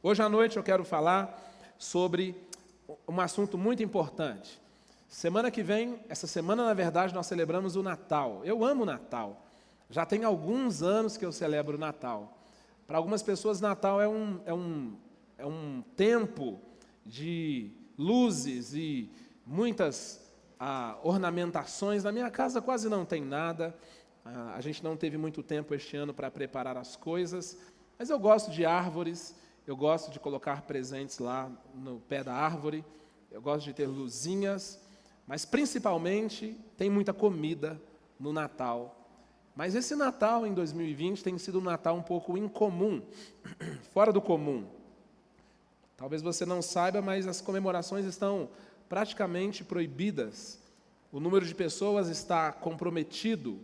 Hoje à noite eu quero falar sobre um assunto muito importante. Semana que vem, essa semana na verdade nós celebramos o Natal. Eu amo o Natal. Já tem alguns anos que eu celebro o Natal. Para algumas pessoas Natal é um tempo de luzes e muitas ornamentações. Na minha casa quase não tem nada. A gente não teve muito tempo este ano para preparar as coisas, mas eu gosto de árvores, eu gosto de colocar presentes lá no pé da árvore, eu gosto de ter luzinhas, mas principalmente tem muita comida no Natal. Mas esse Natal em 2020 tem sido um Natal um pouco incomum, fora do comum. Talvez você não saiba, mas as comemorações estão praticamente proibidas. O número de pessoas está comprometido.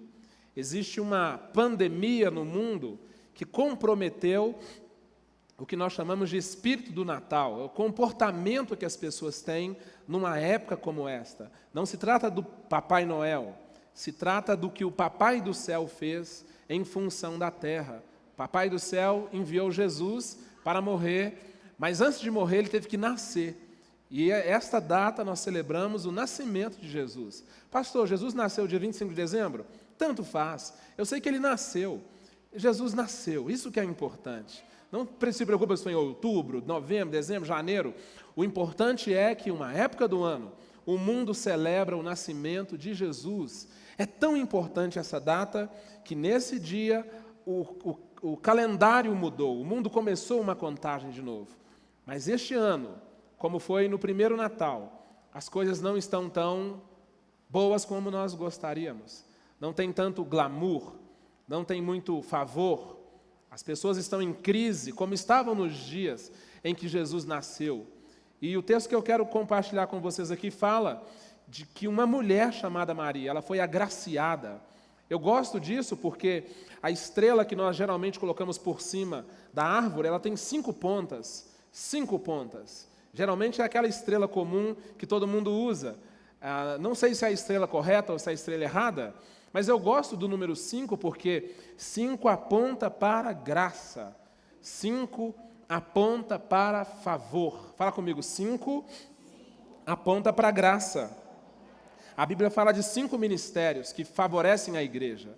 Existe uma pandemia no mundo que comprometeu o que nós chamamos de espírito do Natal, é o comportamento que as pessoas têm numa época como esta. Não se trata do Papai Noel, se trata do que o Papai do Céu fez em função da terra. O Papai do Céu enviou Jesus para morrer, mas antes de morrer ele teve que nascer. E esta data nós celebramos o nascimento de Jesus. Pastor, Jesus nasceu dia 25 de dezembro? Tanto faz. Eu sei que ele nasceu. Jesus nasceu, isso que é importante. Não se preocupe se foi em outubro, novembro, dezembro, janeiro. O importante é que uma época do ano, o mundo celebra o nascimento de Jesus. É tão importante essa data que nesse dia o calendário mudou, o mundo começou uma contagem de novo. Mas este ano, como foi no primeiro Natal, as coisas não estão tão boas como nós gostaríamos. Não tem tanto glamour, não tem muito favor. As pessoas estão em crise, como estavam nos dias em que Jesus nasceu. E o texto que eu quero compartilhar com vocês aqui fala de que uma mulher chamada Maria, ela foi agraciada. Eu gosto disso porque a estrela que nós geralmente colocamos por cima da árvore, ela tem 5 pontas. 5 pontas. Geralmente é aquela estrela comum que todo mundo usa. Não sei se é a estrela correta ou se é a estrela errada, mas eu gosto do número 5 porque 5 aponta para graça, 5 aponta para favor. Fala comigo, 5 aponta para graça. A Bíblia fala de 5 ministérios que favorecem a igreja.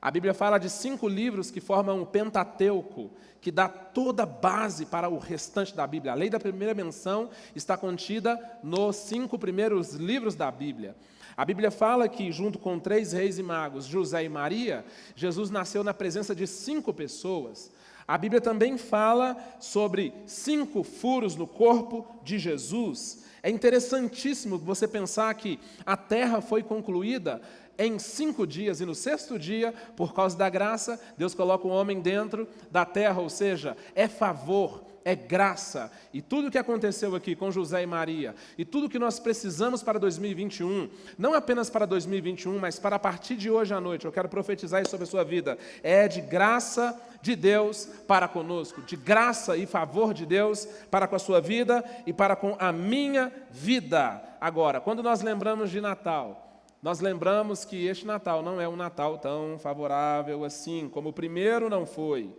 A Bíblia fala de 5 livros que formam um Pentateuco, que dá toda a base para o restante da Bíblia. A lei da primeira menção está contida nos 5 primeiros livros da Bíblia. A Bíblia fala que, junto com 3 reis e magos, José e Maria, Jesus nasceu na presença de 5 pessoas. A Bíblia também fala sobre 5 furos no corpo de Jesus. É interessantíssimo você pensar que a terra foi concluída em 5 dias, e no 6º dia, por causa da graça, Deus coloca o homem dentro da terra, ou seja, é favor, é graça. E tudo o que aconteceu aqui com José e Maria, e tudo o que nós precisamos para 2021, não apenas para 2021, mas para a partir de hoje à noite, eu quero profetizar isso sobre a sua vida, é de graça de Deus para conosco, de graça e favor de Deus para com a sua vida e para com a minha vida. Agora, quando nós lembramos de Natal, nós lembramos que este Natal não é um Natal tão favorável assim, como o primeiro não foi.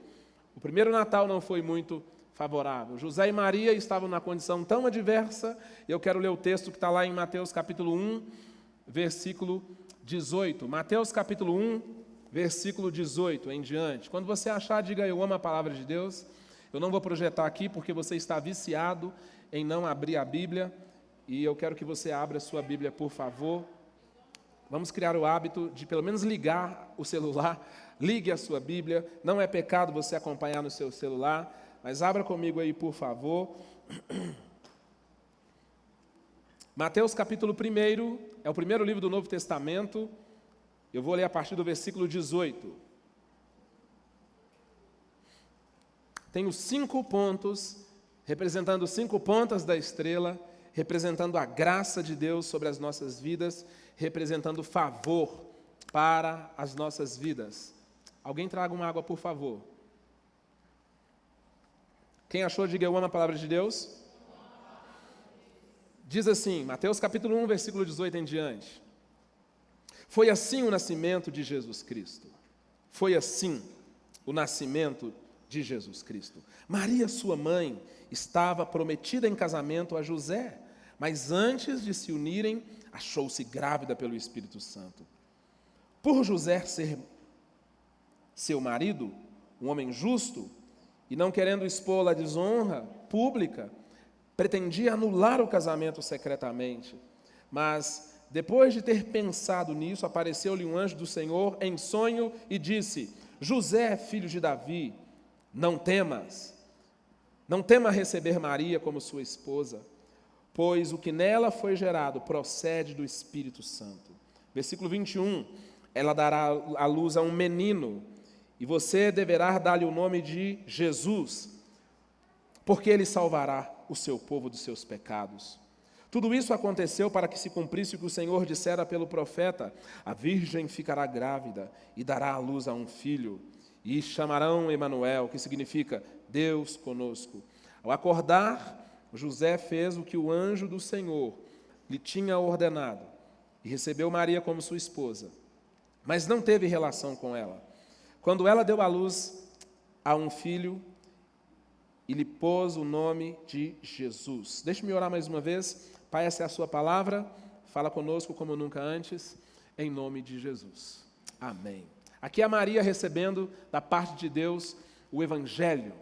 O primeiro Natal não foi muito favorável. José e Maria estavam numa condição tão adversa, e eu quero ler o texto que está lá em Mateus capítulo 1, versículo 18. Mateus capítulo 1, versículo 18 em diante. Quando você achar, diga: eu amo a palavra de Deus. Eu não vou projetar aqui porque você está viciado em não abrir a Bíblia, e eu quero que você abra a sua Bíblia, por favor. Vamos criar o hábito de pelo menos ligar o celular. Ligue a sua Bíblia. Não é pecado você acompanhar no seu celular, mas abra comigo aí, por favor. Mateus capítulo 1, é o primeiro livro do Novo Testamento. Eu vou ler a partir do versículo 18. Tenho 5 pontos, representando 5 pontas da estrela, representando a graça de Deus sobre as nossas vidas, representando favor para as nossas vidas. Alguém traga uma água, por favor. Quem achou, diga: eu amo a palavra de Deus. Diz assim, Mateus capítulo 1, versículo 18 em diante. Foi assim o nascimento de Jesus Cristo. Foi assim o nascimento de Jesus Cristo. Maria, sua mãe, estava prometida em casamento a José, mas antes de se unirem, achou-se grávida pelo Espírito Santo. Por José ser seu marido, um homem justo, e não querendo expô-la à desonra pública, pretendia anular o casamento secretamente. Mas, depois de ter pensado nisso, apareceu-lhe um anjo do Senhor em sonho e disse: José, filho de Davi, não tema receber Maria como sua esposa, pois o que nela foi gerado procede do Espírito Santo. Versículo 21, ela dará à luz a um menino, e você deverá dar-lhe o nome de Jesus, porque ele salvará o seu povo dos seus pecados. Tudo isso aconteceu para que se cumprisse o que o Senhor dissera pelo profeta: a virgem ficará grávida e dará à luz a um filho, e chamarão Emanuel, que significa Deus conosco. Ao acordar, José fez o que o anjo do Senhor lhe tinha ordenado e recebeu Maria como sua esposa, mas não teve relação com ela. Quando ela deu à luz a um filho, e lhe pôs o nome de Jesus. Deixe-me orar mais uma vez. Pai, essa é a sua palavra. Fala conosco como nunca antes, em nome de Jesus. Amém. Aqui é a Maria recebendo da parte de Deus o Evangelho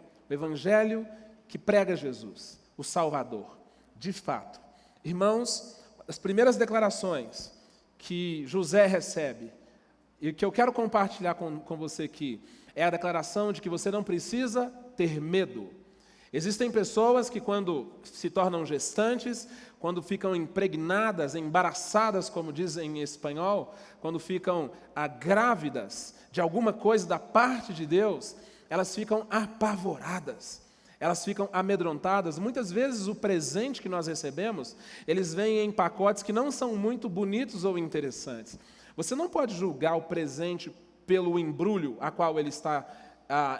que prega Jesus, o Salvador. De fato, irmãos, as primeiras declarações que José recebe, e que eu quero compartilhar com você aqui, é a declaração de que você não precisa ter medo. Existem pessoas que, quando se tornam gestantes, quando ficam impregnadas, embaraçadas, como dizem em espanhol, quando ficam grávidas de alguma coisa da parte de Deus, elas ficam apavoradas, elas ficam amedrontadas. Muitas vezes o presente que nós recebemos, eles vêm em pacotes que não são muito bonitos ou interessantes. Você não pode julgar o presente pelo embrulho a qual ele está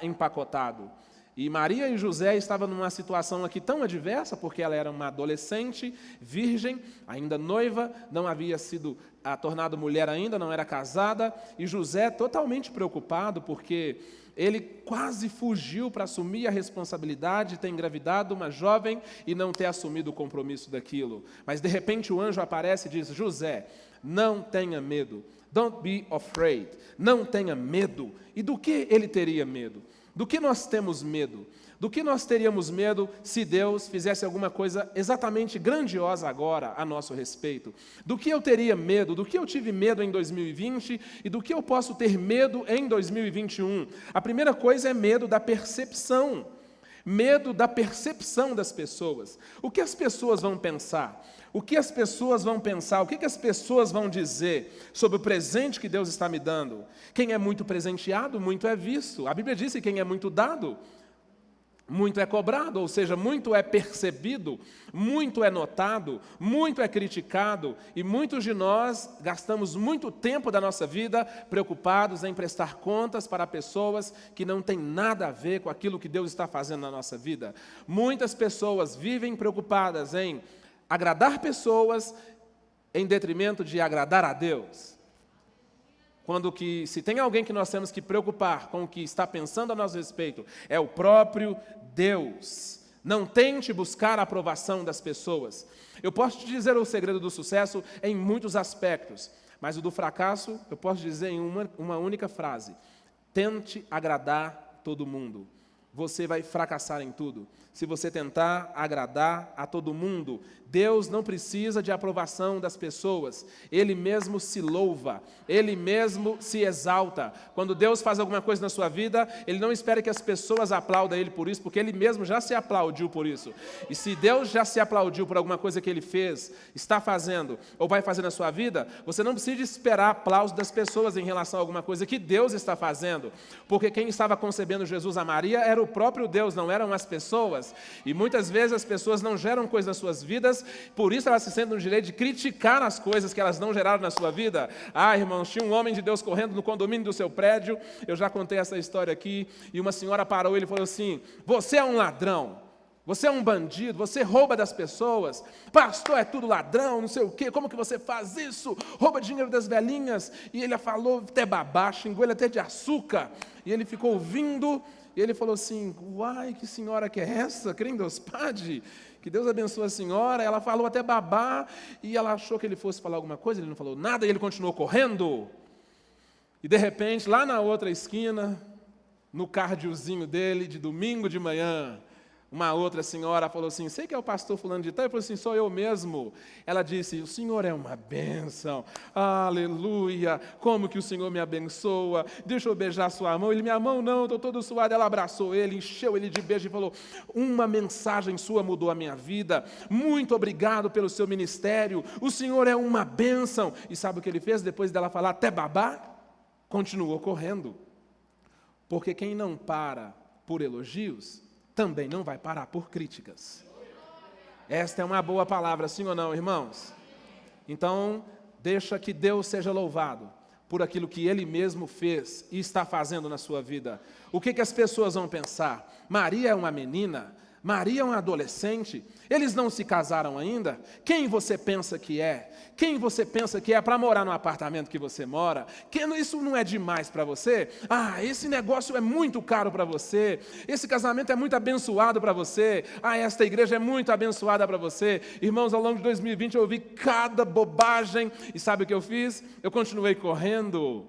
empacotado. E Maria e José estavam numa situação aqui tão adversa, porque ela era uma adolescente, virgem, ainda noiva, não havia sido tornada mulher ainda, não era casada, e José totalmente preocupado, porque ele quase fugiu para assumir a responsabilidade de ter engravidado uma jovem e não ter assumido o compromisso daquilo. Mas de repente o anjo aparece e diz: José, não tenha medo, don't be afraid, não tenha medo. E do que ele teria medo? Do que nós temos medo? Do que nós teríamos medo se Deus fizesse alguma coisa exatamente grandiosa agora a nosso respeito? Do que eu teria medo? Do que eu tive medo em 2020 e do que eu posso ter medo em 2021? A primeira coisa é medo da percepção. Medo da percepção das pessoas. O que as pessoas vão pensar? O que as pessoas vão pensar? O que as pessoas vão dizer sobre o presente que Deus está me dando? Quem é muito presenteado, muito é visto. A Bíblia diz que quem é muito dado, muito é cobrado, ou seja, muito é percebido, muito é notado, muito é criticado, e muitos de nós gastamos muito tempo da nossa vida preocupados em prestar contas para pessoas que não têm nada a ver com aquilo que Deus está fazendo na nossa vida. Muitas pessoas vivem preocupadas em agradar pessoas em detrimento de agradar a Deus. Quando que, se tem alguém que nós temos que preocupar com o que está pensando a nosso respeito, é o próprio Deus. Não tente buscar a aprovação das pessoas. Eu posso te dizer o segredo do sucesso em muitos aspectos, mas o do fracasso eu posso dizer em uma única frase: tente agradar todo mundo. Você vai fracassar em tudo. Se você tentar agradar a todo mundo, Deus não precisa de aprovação das pessoas. Ele mesmo se louva, Ele mesmo se exalta. Quando Deus faz alguma coisa na sua vida, Ele não espera que as pessoas aplaudam Ele por isso, porque Ele mesmo já se aplaudiu por isso. E se Deus já se aplaudiu por alguma coisa que Ele fez, está fazendo, ou vai fazer na sua vida, você não precisa esperar aplauso das pessoas em relação a alguma coisa que Deus está fazendo. Porque quem estava concebendo Jesus a Maria era o próprio Deus, não eram as pessoas. E muitas vezes as pessoas não geram coisas nas suas vidas, por isso elas se sentem no direito de criticar as coisas que elas não geraram na sua vida. Ah, irmãos, tinha um homem de Deus correndo no condomínio do seu prédio, eu já contei essa história aqui, e uma senhora parou e falou assim: você é um ladrão, você é um bandido, você rouba das pessoas, pastor é tudo ladrão, não sei o quê, como que você faz isso? Rouba dinheiro das velhinhas. E ele falou até babá, xingou ele até de açúcar, e ele ficou ouvindo. E ele falou assim, uai, que senhora que é essa? Crê em Deus Padre? Que Deus abençoe a senhora. Ela falou até babá, e ela achou que ele fosse falar alguma coisa, ele não falou nada, e ele continuou correndo. E de repente, lá na outra esquina, no cardiozinho dele, de domingo de manhã, uma outra senhora falou assim, sei que é o pastor fulano de tal. Ele falou assim, sou eu mesmo. Ela disse, o senhor é uma bênção, aleluia, como que o senhor me abençoa, deixa eu beijar sua mão. Ele, minha mão não, estou todo suado. Ela abraçou ele, encheu ele de beijo e falou, uma mensagem sua mudou a minha vida, muito obrigado pelo seu ministério, o senhor é uma bênção. E sabe o que ele fez depois dela falar até babá? Continuou correndo, porque quem não para por elogios, também não vai parar por críticas. Esta é uma boa palavra, sim ou não, irmãos? Então, deixa que Deus seja louvado por aquilo que Ele mesmo fez e está fazendo na sua vida. O que as pessoas vão pensar? Maria é uma menina? Maria é uma adolescente? Eles não se casaram ainda? Quem você pensa que é? Quem você pensa que é para morar no apartamento que você mora? Isso não é demais para você? Esse negócio é muito caro para você. Esse casamento é muito abençoado para você. Esta igreja é muito abençoada para você. Irmãos, ao longo de 2020 eu ouvi cada bobagem. E sabe o que eu fiz? Eu continuei correndo.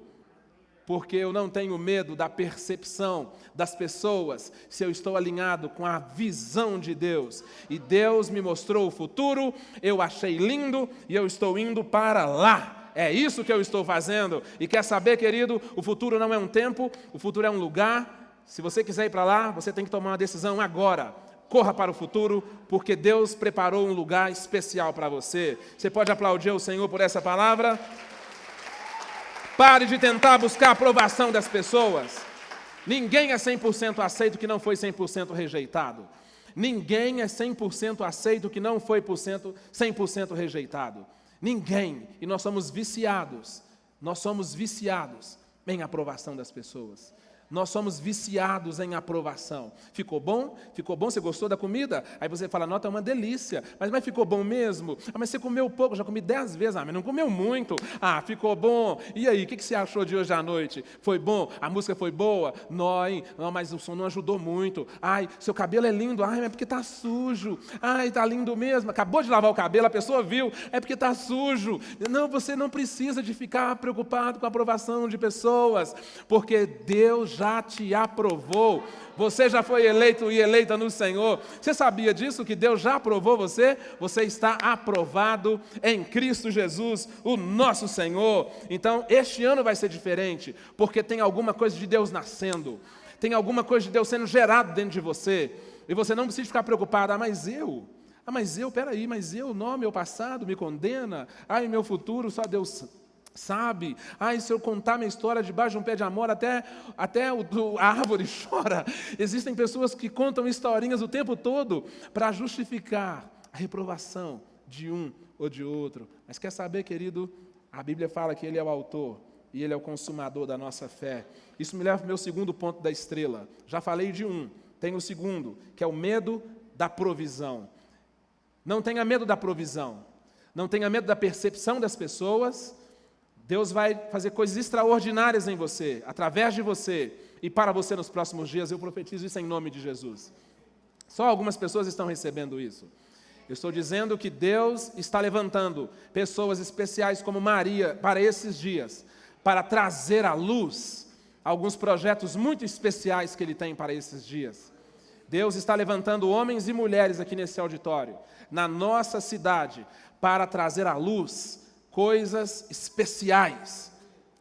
Porque eu não tenho medo da percepção das pessoas, se eu estou alinhado com a visão de Deus. E Deus me mostrou o futuro, eu achei lindo e eu estou indo para lá. É isso que eu estou fazendo. E quer saber, querido, o futuro não é um tempo, o futuro é um lugar. Se você quiser ir para lá, você tem que tomar uma decisão agora. Corra para o futuro, porque Deus preparou um lugar especial para você. Você pode aplaudir o Senhor por essa palavra? Pare de tentar buscar a aprovação das pessoas. Ninguém é 100% aceito que não foi 100% rejeitado. Ninguém é 100% aceito que não foi 100% rejeitado. Ninguém. E nós somos viciados. Nós somos viciados em aprovação das pessoas. Nós somos viciados em aprovação. Ficou bom? Ficou bom? Você gostou da comida? Aí você fala, nota, é uma delícia. Mas ficou bom mesmo? Mas você comeu pouco, já comi 10 vezes. Mas não comeu muito. Ficou bom. E aí, o que você achou de hoje à noite? Foi bom? A música foi boa? Não, mas o som não ajudou muito. Seu cabelo é lindo. Mas é porque está sujo. Está lindo mesmo. Acabou de lavar o cabelo, a pessoa viu. É porque está sujo. Não, você não precisa de ficar preocupado com a aprovação de pessoas, porque Deus já te aprovou. Você já foi eleito e eleita no Senhor. Você sabia disso, que Deus já aprovou você? Você está aprovado em Cristo Jesus, o nosso Senhor. Então, este ano vai ser diferente, porque tem alguma coisa de Deus nascendo. Tem alguma coisa de Deus sendo gerado dentro de você. E você não precisa ficar preocupado, mas eu, peraí, não, meu passado me condena. Meu futuro só Deus sabe? Se eu contar minha história debaixo de um pé de amor, até a árvore chora. Existem pessoas que contam historinhas o tempo todo para justificar a reprovação de um ou de outro. Mas quer saber, querido? A Bíblia fala que Ele é o autor e Ele é o consumador da nossa fé. Isso me leva para o meu segundo ponto da estrela. Já falei de um, tem o segundo, que é o medo da provisão. Não tenha medo da provisão. Não tenha medo da percepção das pessoas. Deus vai fazer coisas extraordinárias em você, através de você e para você nos próximos dias. Eu profetizo isso em nome de Jesus. Só algumas pessoas estão recebendo isso. Eu estou dizendo que Deus está levantando pessoas especiais como Maria para esses dias, para trazer à luz alguns projetos muito especiais que Ele tem para esses dias. Deus está levantando homens e mulheres aqui nesse auditório, na nossa cidade, para trazer à luz coisas especiais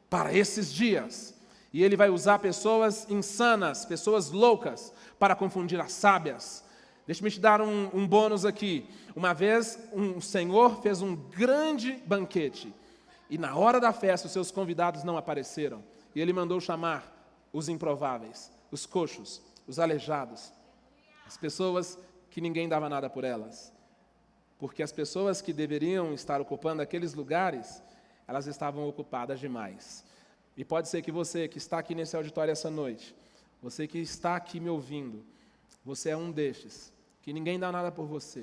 para esses dias. E Ele vai usar pessoas insanas, pessoas loucas, para confundir as sábias. Deixa-me te dar um bônus aqui. Uma vez, um senhor fez um grande banquete. E na hora da festa, os seus convidados não apareceram. E Ele mandou chamar os improváveis, os coxos, os aleijados, as pessoas que ninguém dava nada por elas. Porque as pessoas que deveriam estar ocupando aqueles lugares, elas estavam ocupadas demais. E pode ser que você que está aqui nesse auditório essa noite, você que está aqui me ouvindo, você é um destes, que ninguém dá nada por você,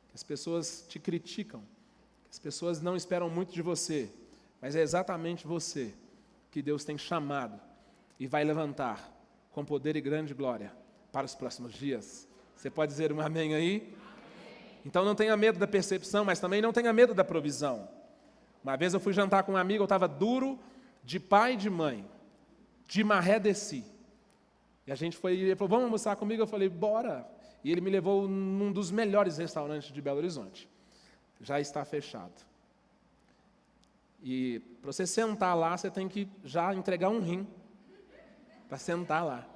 que as pessoas te criticam, que as pessoas não esperam muito de você, mas é exatamente você que Deus tem chamado e vai levantar com poder e grande glória para os próximos dias. Você pode dizer um amém aí? Então não tenha medo da percepção, mas também não tenha medo da provisão. Uma vez eu fui jantar com um amigo, eu estava duro de pai e de mãe, de maré desci. E a gente foi, ele falou, vamos almoçar comigo? Eu falei, bora. E ele me levou num dos melhores restaurantes de Belo Horizonte. Já está fechado. E para você sentar lá, você tem que já entregar um rim para sentar lá.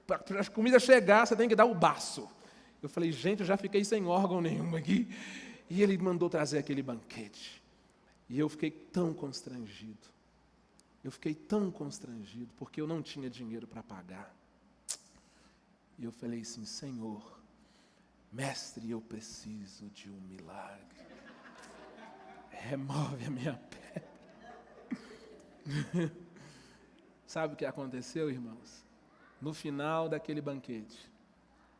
Para a comida chegar, você tem que dar o baço. Eu falei, gente, eu já fiquei sem órgão nenhum aqui. E ele mandou trazer aquele banquete. E eu fiquei tão constrangido. Porque eu não tinha dinheiro para pagar. E eu falei assim, Senhor, mestre, eu preciso de um milagre. Remove a minha pedra. Sabe o que aconteceu, irmãos? No final daquele banquete,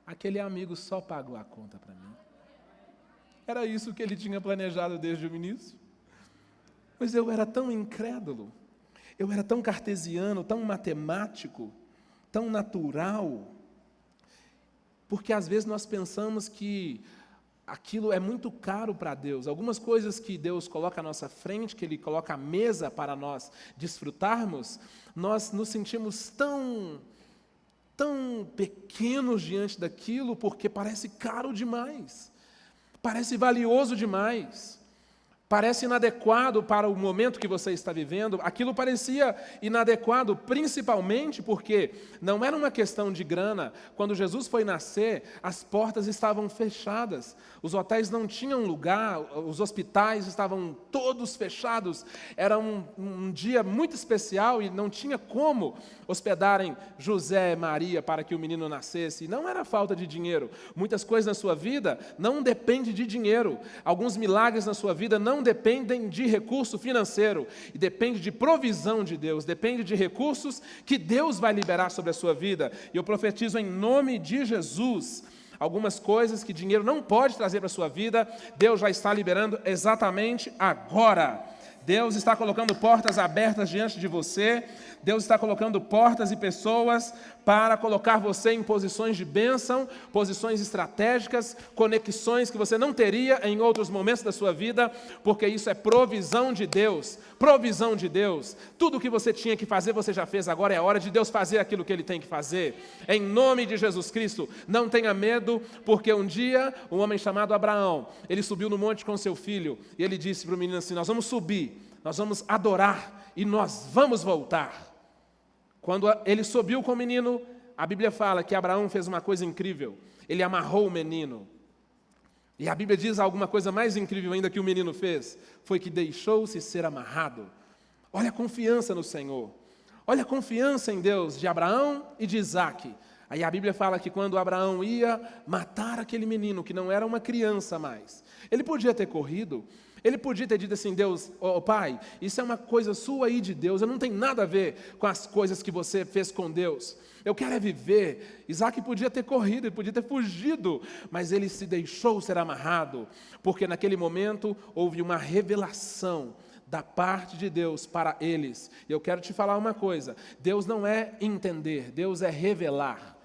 aquele amigo só pagou a conta para mim. Era isso que ele tinha planejado desde o início. Mas eu era tão incrédulo, eu era tão cartesiano, tão matemático, tão natural, porque às vezes nós pensamos que aquilo é muito caro para Deus. Algumas coisas que Deus coloca à nossa frente, que Ele coloca à mesa para nós desfrutarmos, nós nos sentimos tão pequenos diante daquilo, porque parece caro demais, parece valioso demais, parece inadequado para o momento que você está vivendo. Aquilo parecia inadequado, principalmente porque não era uma questão de grana. Quando Jesus foi nascer, as portas estavam fechadas, os hotéis não tinham lugar, os hospitais estavam todos fechados. Era um dia muito especial e não tinha como hospedarem José e Maria para que o menino nascesse. E não era falta de dinheiro. Muitas coisas na sua vida não dependem de dinheiro. Alguns milagres na sua vida não dependem de recurso financeiro, e depende de provisão de Deus, depende de recursos que Deus vai liberar sobre a sua vida. E eu profetizo em nome de Jesus, algumas coisas que dinheiro não pode trazer para a sua vida, Deus já está liberando exatamente agora. Deus está colocando portas abertas diante de você, Deus está colocando portas e pessoas para colocar você em posições de bênção, posições estratégicas, conexões que você não teria em outros momentos da sua vida, porque isso é provisão de Deus, provisão de Deus. Tudo o que você tinha que fazer, você já fez, agora é a hora de Deus fazer aquilo que Ele tem que fazer. Em nome de Jesus Cristo, não tenha medo, porque um dia um homem chamado Abraão, ele subiu no monte com seu filho, e ele disse para o menino assim, nós vamos subir, nós vamos adorar, e nós vamos voltar. Quando ele subiu com o menino, a Bíblia fala que Abraão fez uma coisa incrível. Ele amarrou o menino. E a Bíblia diz alguma coisa mais incrível ainda que o menino fez. Foi que deixou-se ser amarrado. Olha a confiança no Senhor. Olha a confiança em Deus de Abraão e de Isaque. Aí a Bíblia fala que quando Abraão ia matar aquele menino, que não era uma criança mais, ele podia ter corrido. Ele podia ter dito assim, Deus, pai, isso é uma coisa sua aí de Deus, eu não tenho nada a ver com as coisas que você fez com Deus. Eu quero é viver. Isaac podia ter corrido, ele podia ter fugido, mas ele se deixou ser amarrado, porque naquele momento houve uma revelação da parte de Deus para eles. E eu quero te falar uma coisa, Deus não é entender, Deus é revelar.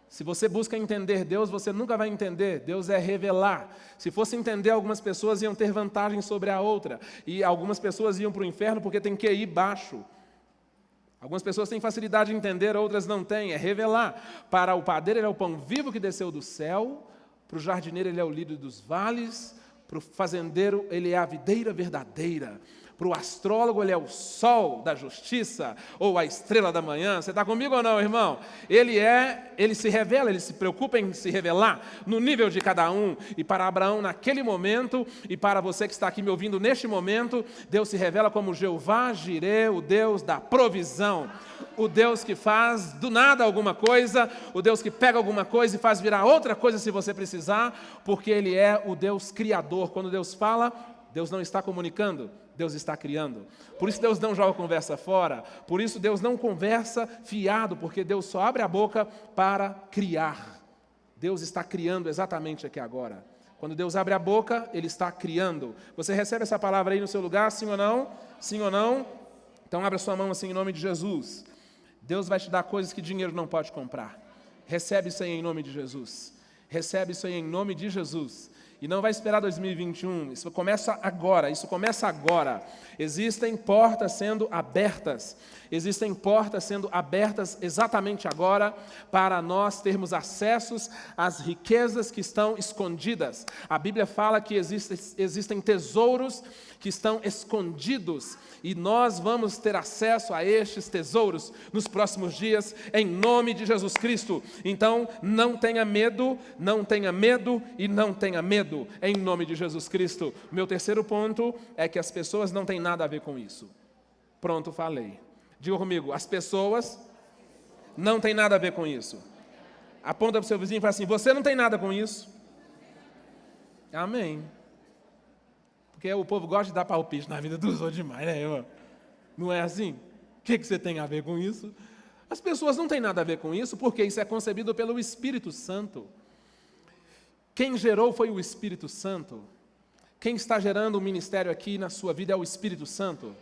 Se você busca entender Deus, você nunca vai entender. Deus é revelar. Se fosse entender, algumas pessoas iam ter vantagem sobre a outra. E algumas pessoas iam para o inferno porque tem QI baixo. Algumas pessoas têm facilidade de entender, outras não têm. É revelar. Para o padeiro, ele é o pão vivo que desceu do céu. Para o jardineiro, ele é o lírio dos vales. Para o fazendeiro, ele é a videira verdadeira. Para o astrólogo, ele é o sol da justiça, ou a estrela da manhã. Você está comigo ou não, irmão? Ele se revela, ele se preocupa em se revelar no nível de cada um. E para Abraão, naquele momento, e para você que está aqui me ouvindo neste momento, Deus se revela como Jeová Jireh, o Deus da provisão. O Deus que faz do nada alguma coisa, o Deus que pega alguma coisa e faz virar outra coisa se você precisar, porque Ele é o Deus criador. Quando Deus fala, Deus não está comunicando, Deus está criando. Por isso Deus não joga conversa fora, por isso Deus não conversa fiado, porque Deus só abre a boca para criar. Deus está criando exatamente aqui agora. Quando Deus abre a boca, Ele está criando. Você recebe essa palavra aí no seu lugar, sim ou não? Sim ou não? Então abra sua mão assim em nome de Jesus. Deus vai te dar coisas que dinheiro não pode comprar. Recebe isso aí em nome de Jesus. Recebe isso aí em nome de Jesus. E não vai esperar 2021, isso começa agora, Existem portas sendo abertas exatamente agora para nós termos acessos às riquezas que estão escondidas. A Bíblia fala que existem tesouros que estão escondidos e nós vamos ter acesso a estes tesouros nos próximos dias, em nome de Jesus Cristo. Então, não tenha medo, em nome de Jesus Cristo. Meu terceiro ponto é que as pessoas não têm nada a ver com isso. Pronto, falei. Diga comigo, as pessoas não têm nada a ver com isso. Aponta para o seu vizinho e fala assim, você não tem nada com isso. Amém. Porque o povo gosta de dar palpite na vida dos outros demais, né, irmão? Não é assim? O que você tem a ver com isso? As pessoas não têm nada a ver com isso, porque isso é concebido pelo Espírito Santo. Quem gerou foi o Espírito Santo. Quem está gerando o ministério aqui na sua vida é o Espírito Santo.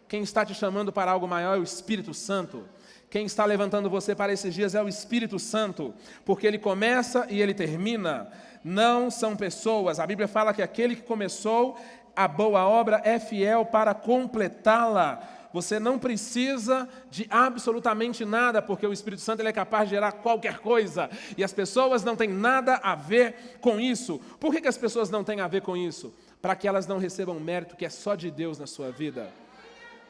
Quem está te chamando para algo maior é o Espírito Santo. Quem está levantando você para esses dias é o Espírito Santo, porque ele começa e ele termina. Não são pessoas. A Bíblia fala que aquele que começou a boa obra é fiel para completá-la. Você não precisa de absolutamente nada, porque o Espírito Santo ele é capaz de gerar qualquer coisa. E as pessoas não têm nada a ver com isso. Por que as pessoas não têm a ver com isso? Para que elas não recebam mérito que é só de Deus na sua vida.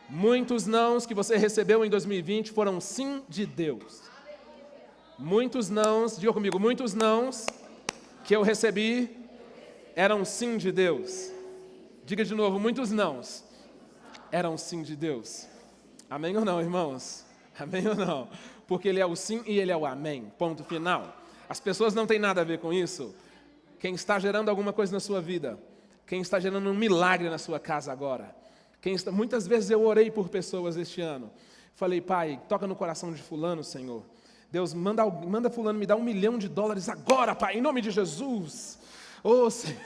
Muitos nãos que você recebeu em 2020 foram sim de Deus. Muitos nãos, diga comigo, muitos nãos que eu recebi eram sim de Deus. Diga de novo, muitos nãos eram sim de Deus. Amém ou não, irmãos? Amém ou não? Porque ele é o sim e ele é o amém. Ponto final. As pessoas não têm nada a ver com isso. Quem está gerando alguma coisa na sua vida, quem está gerando um milagre na sua casa agora, muitas vezes eu orei por pessoas este ano. Falei, Pai, toca no coração de fulano, Senhor. Deus, manda fulano me dar $1 milhão agora, Pai, em nome de Jesus. Oh, Senhor.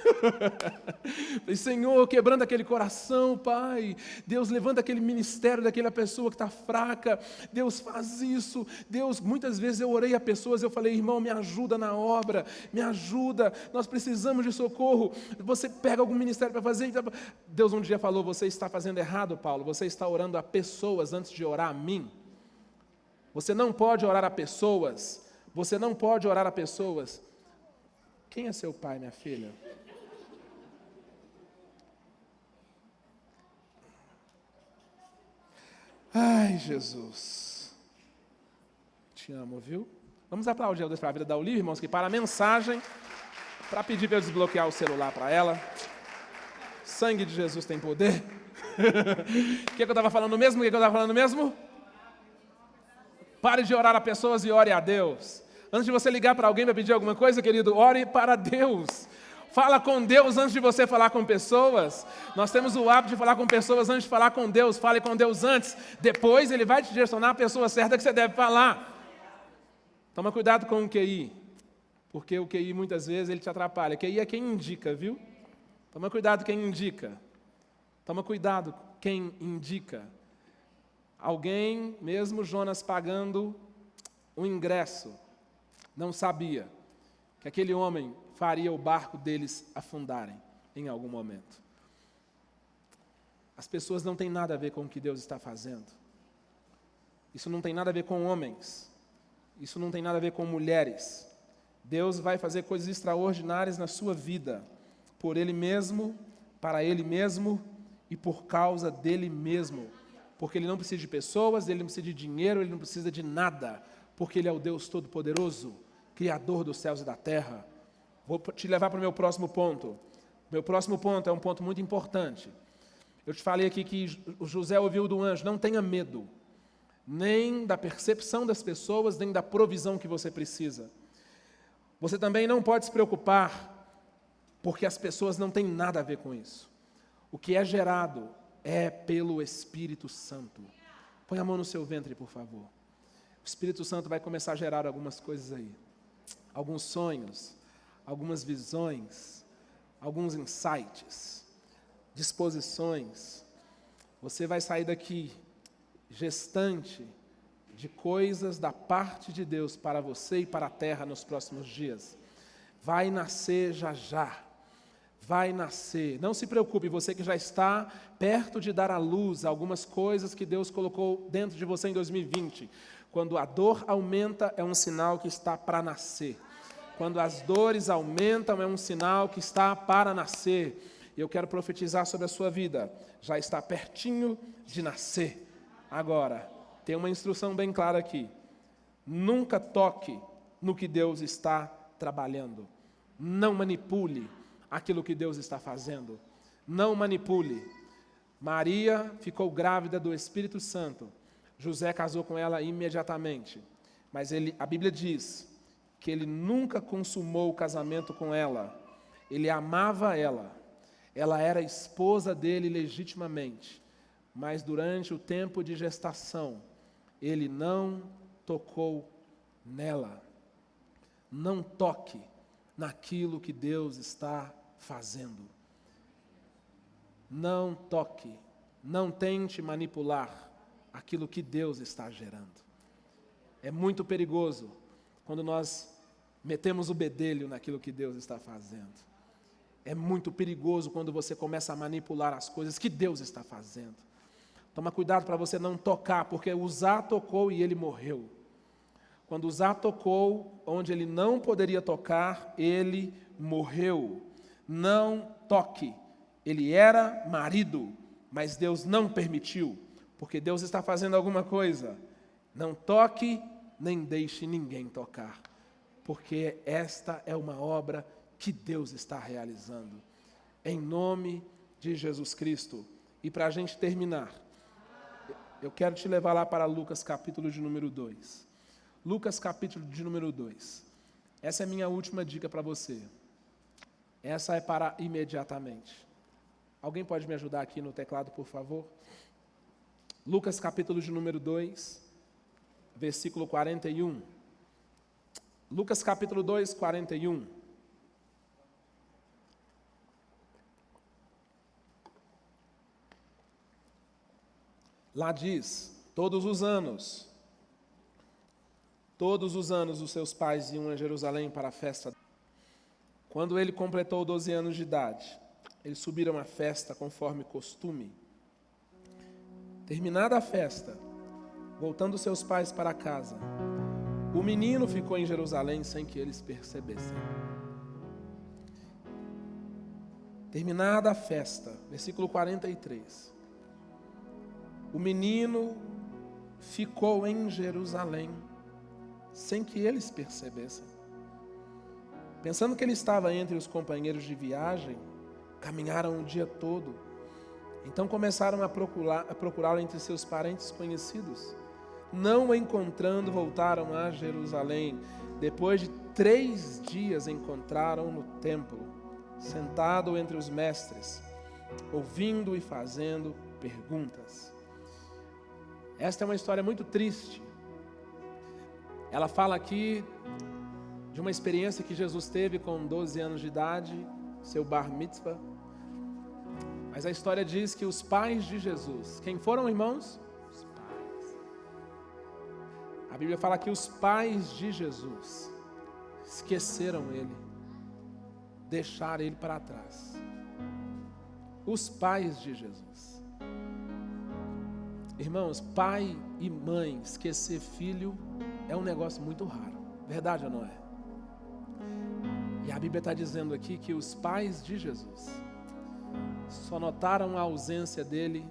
Senhor, quebrando aquele coração, Pai. Deus, levanta aquele ministério daquela pessoa que está fraca. Deus, faz isso. Deus, muitas vezes eu orei a pessoas, eu falei, irmão, me ajuda na obra, me ajuda, nós precisamos de socorro. Você pega algum ministério para fazer. Deus um dia falou, você está fazendo errado, Paulo, você está orando a pessoas antes de orar a mim. Você não pode orar a pessoas, Quem é seu pai, minha filha? Ai, Jesus. Te amo, viu? Vamos aplaudir a Deus para a vida da Olivia, irmãos, que para a mensagem, para pedir para eu desbloquear o celular para ela. Sangue de Jesus tem poder. O que eu estava falando mesmo? Pare de orar a pessoas e ore a Deus. Antes de você ligar para alguém para pedir alguma coisa, querido, ore para Deus. Fala com Deus antes de você falar com pessoas. Nós temos o hábito de falar com pessoas antes de falar com Deus. Fale com Deus antes. Depois Ele vai te direcionar a pessoa certa que você deve falar. Toma cuidado com o QI. Porque o QI muitas vezes ele te atrapalha. QI é quem indica, viu? Toma cuidado quem indica. Alguém, mesmo Jonas pagando um ingresso, não sabia que aquele homem faria o barco deles afundarem em algum momento. As pessoas não têm nada a ver com o que Deus está fazendo. Isso não tem nada a ver com homens. Isso não tem nada a ver com mulheres. Deus vai fazer coisas extraordinárias na sua vida, por Ele mesmo, para Ele mesmo e por causa dEle mesmo. Porque Ele não precisa de pessoas, Ele não precisa de dinheiro, Ele não precisa de nada, porque Ele é o Deus Todo-Poderoso, Criador dos céus e da terra. Vou te levar para o meu próximo ponto. Meu próximo ponto é um ponto muito importante. Eu te falei aqui que o José ouviu do anjo, não tenha medo, nem da percepção das pessoas, nem da provisão que você precisa. Você também não pode se preocupar, porque as pessoas não têm nada a ver com isso. O que é gerado é pelo Espírito Santo. Põe a mão no seu ventre, por favor. O Espírito Santo vai começar a gerar algumas coisas aí. Alguns sonhos, algumas visões, alguns insights, disposições. Você vai sair daqui gestante, de coisas da parte de Deus para você e para a terra nos próximos dias. Vai nascer já já. Vai nascer. Não se preocupe, você que já está perto de dar à luz algumas coisas que Deus colocou dentro de você em 2020. Quando a dor aumenta, é um sinal que está para nascer. Quando as dores aumentam, é um sinal que está para nascer. E eu quero profetizar sobre a sua vida. Já está pertinho de nascer. Agora, tem uma instrução bem clara aqui. Nunca toque no que Deus está trabalhando. Não manipule aquilo que Deus está fazendo. Não manipule. Maria ficou grávida do Espírito Santo. José casou com ela imediatamente. Mas a Bíblia diz que ele nunca consumou o casamento com ela. Ele amava ela. Ela era esposa dele legitimamente. Mas durante o tempo de gestação, ele não tocou nela. Não toque naquilo que Deus está fazendo. Não toque, não tente manipular aquilo que Deus está gerando. É muito perigoso quando nós metemos o bedelho naquilo que Deus está fazendo. É muito perigoso quando você começa a manipular as coisas que Deus está fazendo. Toma cuidado para você não tocar, porque Uzá tocou e ele morreu. Quando Uzá tocou onde ele não poderia tocar, ele morreu. Não toque. Ele era marido, mas Deus não permitiu, porque Deus está fazendo alguma coisa. Não toque, nem deixe ninguém tocar, porque esta é uma obra que Deus está realizando. Em nome de Jesus Cristo. E para a gente terminar, eu quero te levar lá para Lucas capítulo de número 2. Lucas capítulo de número 2. Essa é a minha última dica para você. Essa é para imediatamente. Alguém pode me ajudar aqui no teclado, por favor? Lucas capítulo de número 2, versículo 41. Lucas capítulo 2, 41. Lá diz, todos os anos os seus pais iam a Jerusalém para a festa. Quando ele completou 12 anos de idade, eles subiram à festa conforme costume. Terminada a festa, voltando seus pais para casa, o menino ficou em Jerusalém sem que eles percebessem. Terminada a festa, versículo 43. O menino ficou em Jerusalém sem que eles percebessem. Pensando que ele estava entre os companheiros de viagem, caminharam o dia todo. Então começaram a procurá-lo entre seus parentes conhecidos. Não o encontrando, voltaram a Jerusalém. Depois de 3 dias, encontraram no templo, sentado entre os mestres, ouvindo e fazendo perguntas. Esta é uma história muito triste. Ela fala aqui de uma experiência que Jesus teve com 12 anos de idade, seu bar mitzvah. Mas a história diz que os pais de Jesus, quem foram, irmãos? Os pais. A Bíblia fala que os pais de Jesus esqueceram ele, deixaram ele para trás. Os pais de Jesus. Irmãos, pai e mãe esquecer filho é um negócio muito raro. Verdade ou não é? E a Bíblia está dizendo aqui que os pais de Jesus só notaram a ausência dele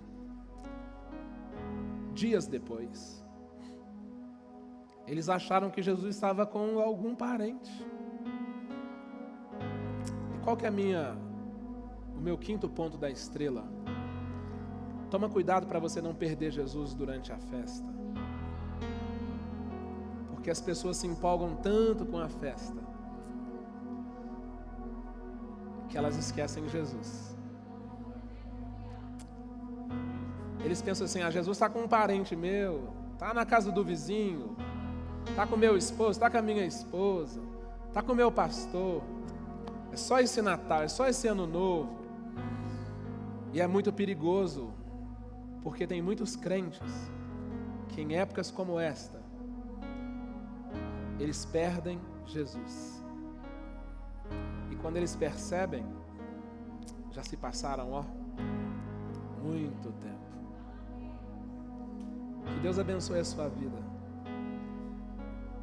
dias depois. Eles acharam que Jesus estava com algum parente. E qual que é o meu quinto ponto da estrela? Toma cuidado para você não perder Jesus durante a festa. Porque as pessoas se empolgam tanto com a festa que elas esquecem Jesus. Eles pensam assim, Jesus está com um parente meu, está na casa do vizinho, está com o meu esposo, está com a minha esposa, está com o meu pastor. É só esse Natal, é só esse Ano Novo. E é muito perigoso, porque tem muitos crentes que em épocas como esta, eles perdem Jesus. E quando eles percebem, já se passaram, muito tempo. Que Deus abençoe a sua vida.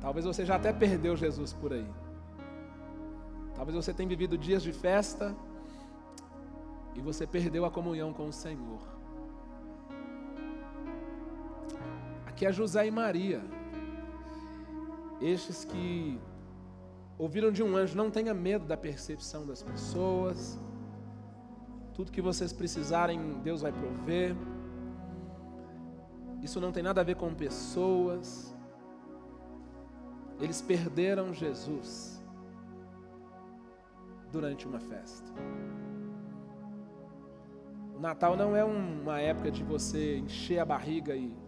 Talvez você já até perdeu Jesus por aí. Talvez você tenha vivido dias de festa e você perdeu a comunhão com o Senhor. Aqui é José e Maria. Estes que ouviram de um anjo: não tenha medo da percepção das pessoas. Tudo que vocês precisarem, Deus vai prover. Isso não tem nada a ver com pessoas. Eles perderam Jesus durante uma festa. O Natal não é uma época de você encher a barriga e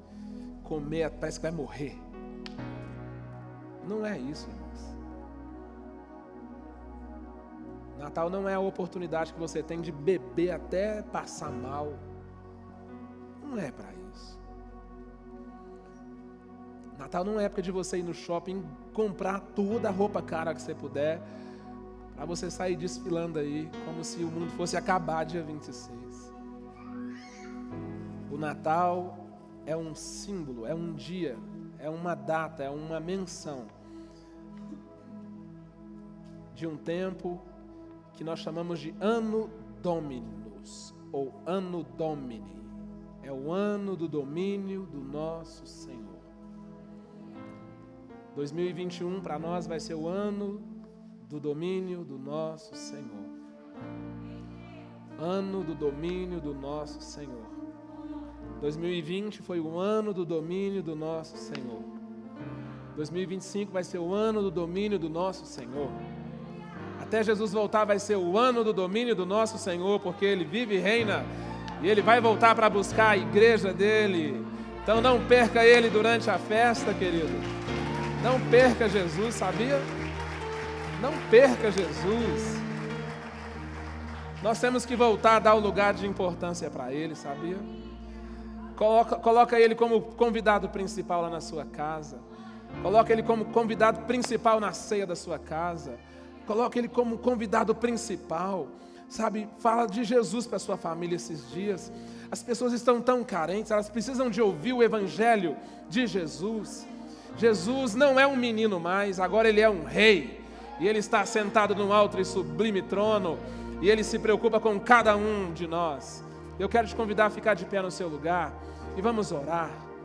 comer, parece que vai morrer. Não é isso, irmãos. Natal não é a oportunidade que você tem de beber até passar mal. Não é para isso. Natal não é época de você ir no shopping, comprar toda a roupa cara que você puder, para você sair desfilando aí, como se o mundo fosse acabar dia 26. O Natal é um símbolo, é um dia, é uma data, é uma menção de um tempo que nós chamamos de Anno Dominus, ou Anno Domini. É o ano do domínio do nosso Senhor. 2021 para nós vai ser o ano do domínio do nosso Senhor. Ano do domínio do nosso Senhor. 2020 foi o ano do domínio do nosso Senhor. 2025 vai ser o ano do domínio do nosso Senhor. Até Jesus voltar vai ser o ano do domínio do nosso Senhor, porque Ele vive e reina, e Ele vai voltar para buscar a igreja dEle. Então não perca Ele durante a festa, querido. Não perca Jesus, sabia? Não perca Jesus. Nós temos que voltar a dar o lugar de importância para Ele, sabia? Coloca Ele como convidado principal lá na sua casa. Coloca Ele como convidado principal na ceia da sua casa. Coloca Ele como convidado principal. Sabe, fala de Jesus para a sua família esses dias. As pessoas estão tão carentes, elas precisam de ouvir o evangelho de Jesus. Jesus não é um menino mais, agora Ele é um rei. E Ele está sentado num alto e sublime trono. E Ele se preocupa com cada um de nós. Eu quero te convidar a ficar de pé no seu lugar e vamos orar.